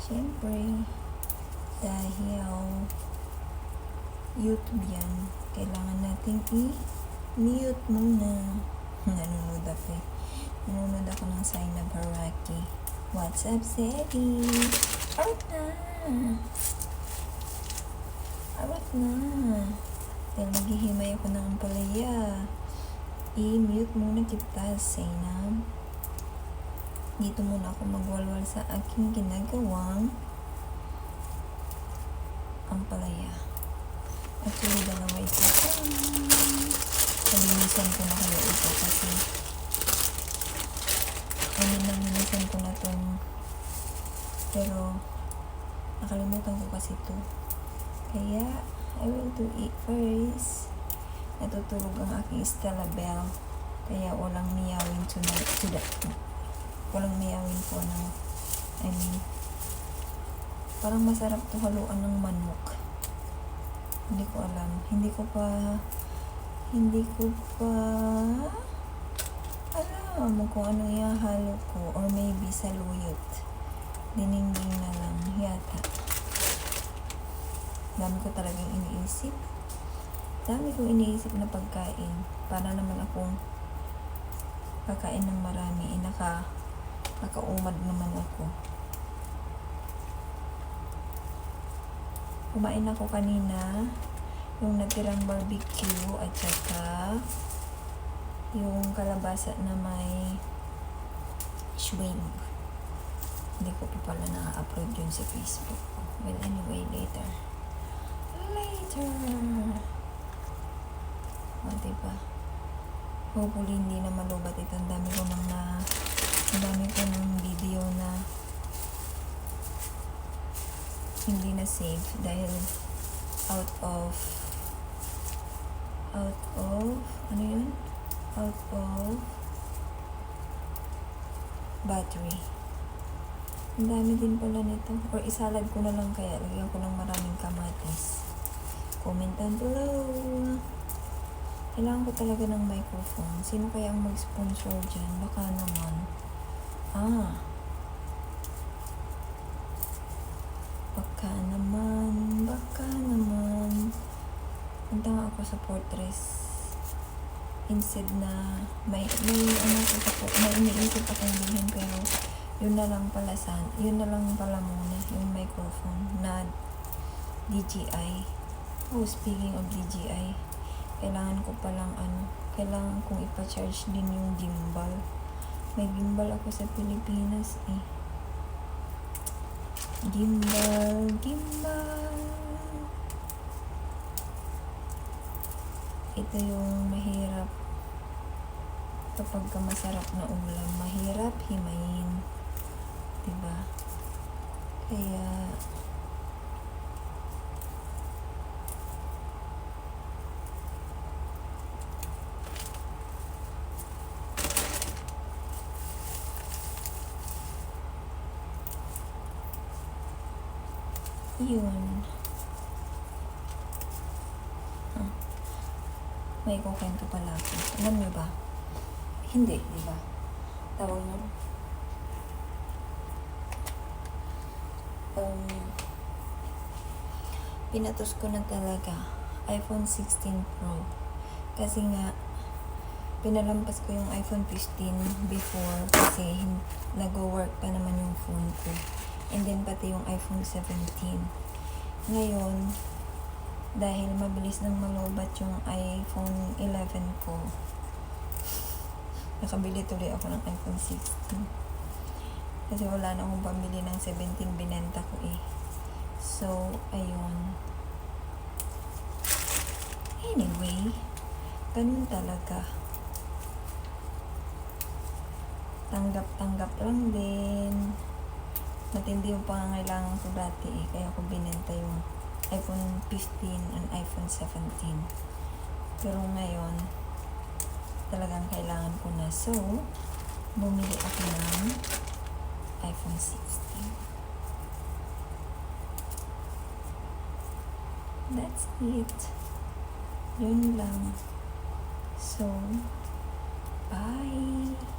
Siyempre, dahil YouTube yan, kailangan nating i-mute muna. Nanonood ako ng Saina Baraki. What's up, Sedi? Out na. Dahil maghihimay ako ng ampalaya. I-mute muna kita, Saina. Dito muna ako magwalwal sa aking ginagawang ampalaya. Actually, dalawa ito. Nalinisan ko na kayo ito kasi nalinisan ko na itong pero nakalimutan ko kasi ito. Kaya, I will do it first. Natutulog ang aking Stella Bell. Kaya walang miyawin walang miyawin po ng parang masarap to haluan ng manok. Hindi ko alam. Hindi ko pa alam kung ano ihahalo ko, or maybe saluyot. Dininding na lang yata. Dami ko talagang iniisip. Dami kong iniisip na pagkain. Para naman akong kakain ng marami. Nakaumad naman ako. Kumain ako kanina yung natirang barbecue at saka yung kalabasa na may shrimp. Hindi ko pa pala na-upload yun sa Facebook. Well, anyway, later. O, diba? Hopefully, hindi na malubat ito. Ang dami ko ng video na hindi na save dahil out of battery. Ang dami din pala nito. Or isalad ko na lang kaya. Lagyan ko ng maraming kamatis. Comment down below. Kailangan ko talaga ng microphone. Sino kaya ang mag-sponsor dyan? Baka naman. Baka naman. Punta nga ako sa Fortress. Instead na may iniisip akong bilhin, pero yun na lang pala muna yung microphone na DJI. Speaking of DJI, kailangan kong ipa-charge din yung gimbal. May gimbal ako sa Pilipinas eh. Gimbal. Ito yung mahirap kapag masarap na ulam. Mahirap himayin. Diba? Kaya yun. May kukwento pala ako. Alam nyo ba? Hindi, di ba? Tawag nyo? Pinatos ko na talaga iPhone 16 Pro. Kasi nga, pinalampas ko yung iPhone 15 before kasi nag-work pa naman yung phone ko. And then pati yung iPhone 17. Ngayon, dahil mabilis nang malubat yung iPhone 11 ko, nakabili tuloy ako ng iPhone 16. Kasi wala na akong pambili ng 17, binenta ko eh. So, ayun. Anyway, ganun talaga. Tanggap lang din. Matindi yung pangangailangan ko dati eh. Kaya ko binenta yung iPhone 15 and iPhone 17. Pero ngayon, talagang kailangan ko na. So, bumili ako ng iPhone 16. That's it. Yun lang. So, bye!